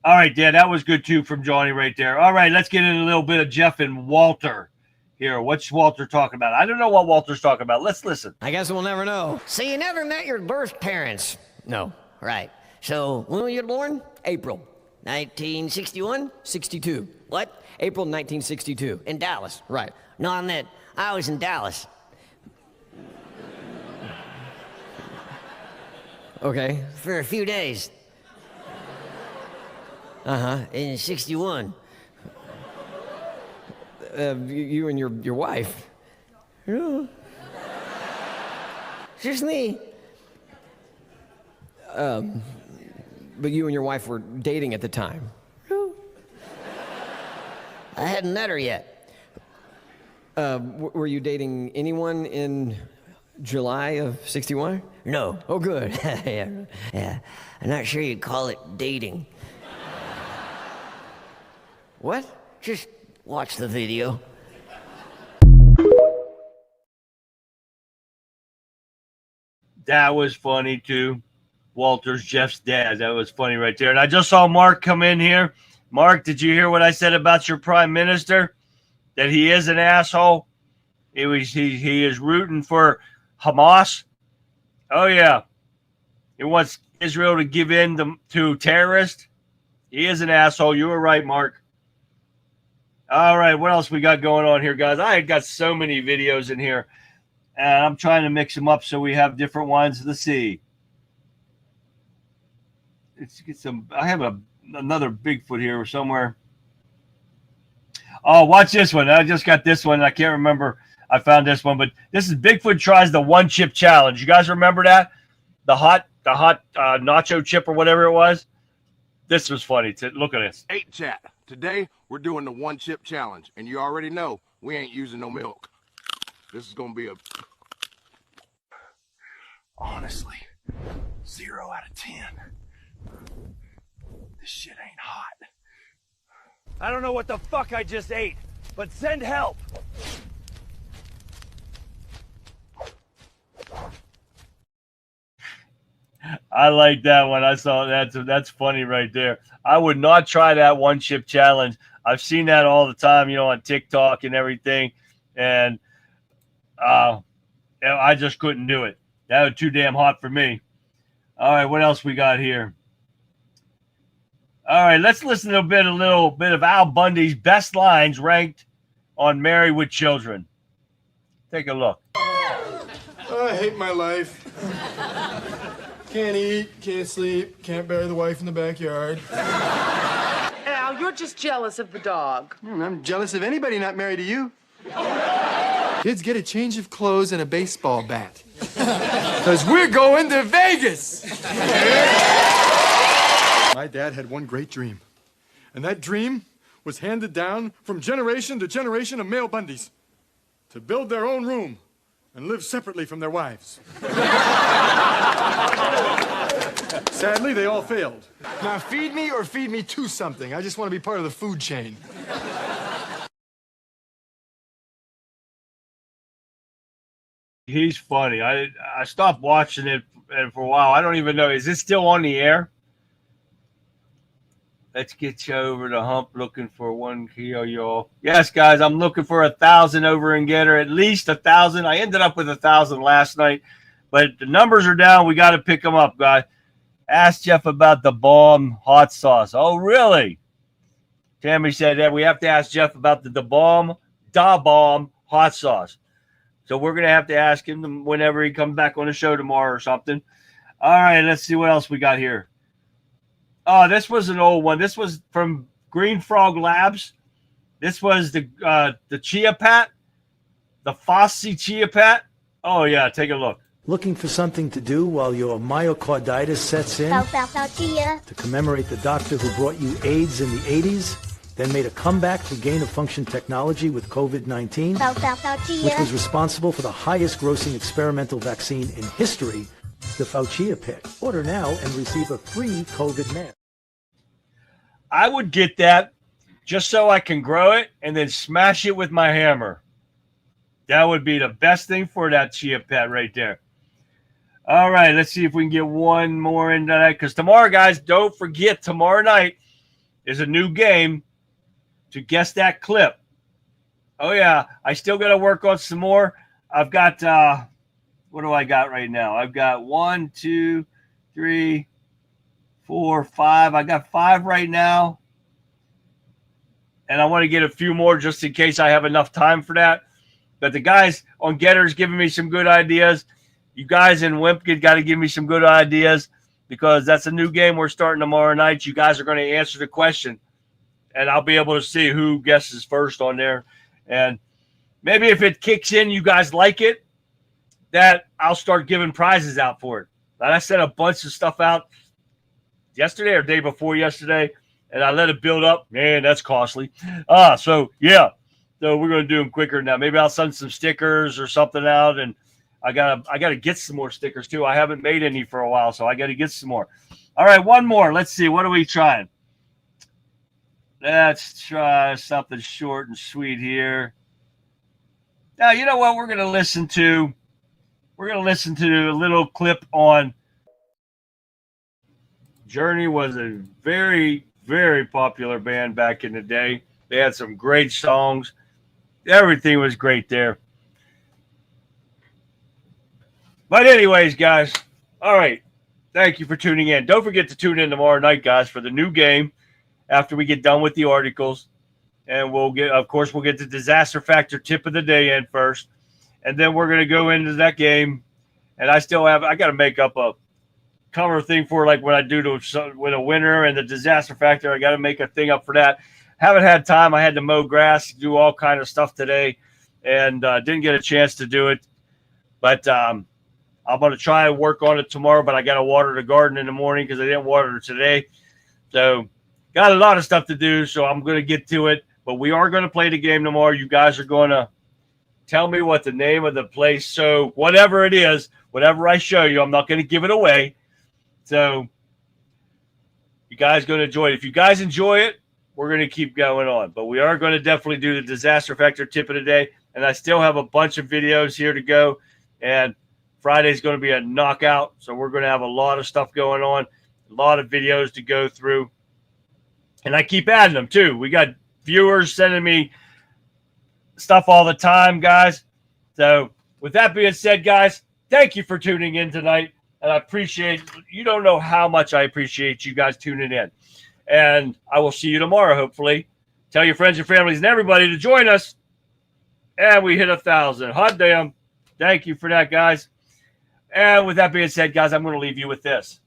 All right, Dad, that was good, too, from Johnny right there. All right, let's get in a little bit of Jeff and Walter here. What's Walter talking about? I don't know what Walter's talking about. Let's listen. I guess we'll never know. So you never met your birth parents? No, right. So when were you born? April 1961? 62. What? April 1962. In Dallas. Right. No, I meant I was in Dallas. Okay. For a few days. In 61. You and your wife. No. Just me. But you and your wife were dating at the time. No. I hadn't met her yet. Were you dating anyone in July of 61? No. Oh, good. Yeah. I'm not sure you'd call it dating. What? Just watch the video. That was funny, too. Walter's Jeff's dad. That was funny right there. And I just saw Mark come in here. Mark, did you hear what I said about your prime minister? That he is an asshole? He is rooting for Hamas. Oh, yeah. He wants Israel to give in to terrorists. He is an asshole. You were right, Mark. All right, what else we got going on here, guys? I had got so many videos in here. And I'm trying to mix them up so we have different ones. Let's see. Let's get some. I have another Bigfoot here somewhere. Oh, watch this one. I just got this one. I can't remember. I found this one, but this is Bigfoot tries the one chip challenge. You guys remember that? The hot nacho chip or whatever it was. This was funny. Look at this. Hey, chat. Today we're doing the one chip challenge, and you already know we ain't using no milk. This is gonna be a honestly 0 out of 10. This shit ain't hot. I don't know what the fuck I just ate, but send help. I like that one. I saw that's funny right there. I would not try that one chip challenge. I've seen that all the time, on TikTok and everything, and I just couldn't do it. That was too damn hot for me. All right, what else we got here? All right, let's listen to a little bit of Al Bundy's best lines ranked on Married with Children. Take a look. I hate my life. Can't eat, can't sleep, can't bury the wife in the backyard. Al, you're just jealous of the dog. I'm jealous of anybody not married to you. Kids get a change of clothes and a baseball bat. Because we're going to Vegas! My dad had one great dream. And that dream was handed down from generation to generation of male Bundys. To build their own room and live separately from their wives. Sadly, they all failed. Now feed me or feed me to something. I just want to be part of the food chain. He's funny. I stopped watching it for a while. I don't even know. Is it still on the air? Let's get you over the hump looking for 1 kilo, y'all. Yes, guys, I'm looking for 1,000 over in Getter, at least 1,000. I ended up with 1,000 last night, but the numbers are down. We got to pick them up, guys. Ask Jeff about the bomb hot sauce. Oh, really? Tammy said that we have to ask Jeff about the bomb hot sauce. So we're going to have to ask him whenever he comes back on the show tomorrow or something. All right, let's see what else we got here. Oh, this was an old one. This was from Green Frog Labs. This was the Chia Pet, the Fosse Chia Pet. Oh, yeah, take a look. Looking for something to do while your myocarditis sets in? To commemorate the doctor who brought you AIDS in the 80s, then made a comeback to gain-of-function technology with COVID-19, which was responsible for the highest-grossing experimental vaccine in history, the Fauci Pit. Order now and receive a free COVID mask. I would get that just so I can grow it and then smash it with my hammer. That would be the best thing for that Chia Pet right there. All right, let's see if we can get one more into that. Because tomorrow, guys, don't forget, tomorrow night is a new game to guess that clip. Oh, yeah, I still got to work on some more. I've got, what do I got right now? I've got 1, 2, 3, 4, 5. I got 5 right now. And I want to get a few more just in case I have enough time for that. But the guys on Getter's giving me some good ideas. You guys in Wimpkin got to give me some good ideas because that's a new game we're starting tomorrow night. You guys are going to answer the question, and I'll be able to see who guesses first on there. And maybe if it kicks in, you guys like it, that I'll start giving prizes out for it. And I sent a bunch of stuff out yesterday or day before yesterday, and I let it build up. Man, that's costly. So, yeah. So we're going to do them quicker now. Maybe I'll send some stickers or something out, and I gotta get some more stickers too. I haven't made any for a while, so I got to get some more. All right, one more. Let's see. What are we trying? Let's try something short and sweet here. Now, you know what we're going to listen to? We're going to listen to a little clip on Journey. Was a very, very popular band back in the day. They had some great songs. Everything was great there. But anyways, guys, all right. Thank you for tuning in. Don't forget to tune in tomorrow night, guys, for the new game after we get done with the articles. And we'll get the disaster factor tip of the day in first. and then we're going to go into that game. And I got to make up a cover thing for like when I do with a winner and the disaster factor. I got to make a thing up for that. Haven't had time. I had to mow grass, do all kind of stuff today, and didn't get a chance to do it. But I'm going to try and work on it tomorrow, but I got to water the garden in the morning because I didn't water it today. So got a lot of stuff to do, so I'm going to get to it. But we are going to play the game tomorrow. You guys are going to tell me what the name of the place. So whatever it is, whatever I show you, I'm not going to give it away. So you guys going to enjoy it. If you guys enjoy it, we're going to keep going on. But we are going to definitely do the disaster factor tip of the day. And I still have a bunch of videos here to go. And Friday's going to be a knockout. So we're going to have a lot of stuff going on, a lot of videos to go through. And I keep adding them too. We got viewers sending me stuff all the time, guys. So with that being said, guys, thank you for tuning in tonight. And I appreciate, you don't know how much I appreciate you guys tuning in. And I will see you tomorrow, hopefully. Tell your friends, your families, and everybody to join us. And we hit 1,000. Hot damn. Thank you for that, guys. And with that being said, guys, I'm going to leave you with this.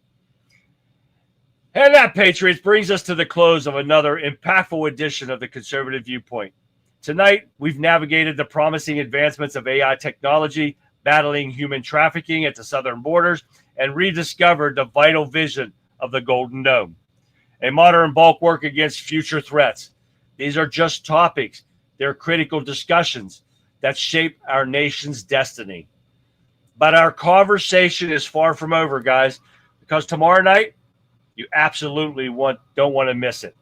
And that, Patriots, brings us to the close of another impactful edition of the Conservative Viewpoint. Tonight, we've navigated the promising advancements of AI technology, battling human trafficking at the southern borders, and rediscovered the vital vision of the Golden Dome. A modern bulwark against future threats. These are just topics. They're critical discussions that shape our nation's destiny. But our conversation is far from over, guys, because tomorrow night, you absolutely don't want to miss it.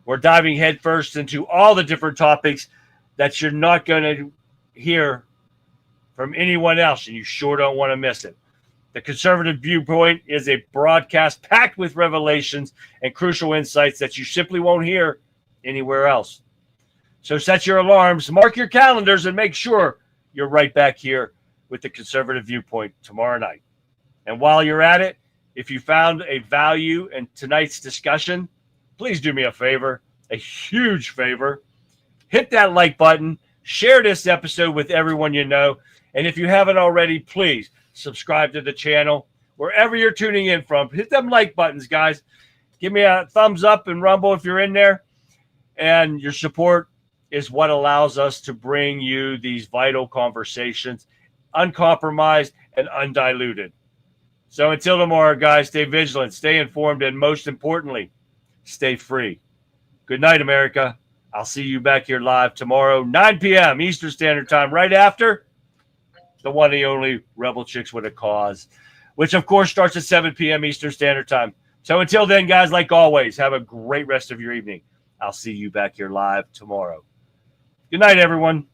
We're diving headfirst into all the different topics that you're not going to hear from anyone else, and you sure don't want to miss it. The Conservative Viewpoint is a broadcast packed with revelations and crucial insights that you simply won't hear anywhere else. So set your alarms, mark your calendars, and make sure you're right back here with the Conservative Viewpoint tomorrow night. And while you're at it, if you found a value in tonight's discussion, please do me a favor, a huge favor. Hit that like button, share this episode with everyone you know, and if you haven't already, please subscribe to the channel. Wherever you're tuning in from, hit them like buttons, guys. Give me a thumbs up and rumble if you're in there. And your support is what allows us to bring you these vital conversations, uncompromised and undiluted. So until tomorrow, guys, stay vigilant, stay informed, and most importantly, stay free. Good night, America. I'll see you back here live tomorrow, 9 p.m. Eastern Standard Time, right after the one and only Rebel Chicks with a Cause, which, of course, starts at 7 p.m. Eastern Standard Time. So until then, guys, like always, have a great rest of your evening. I'll see you back here live tomorrow. Good night, everyone.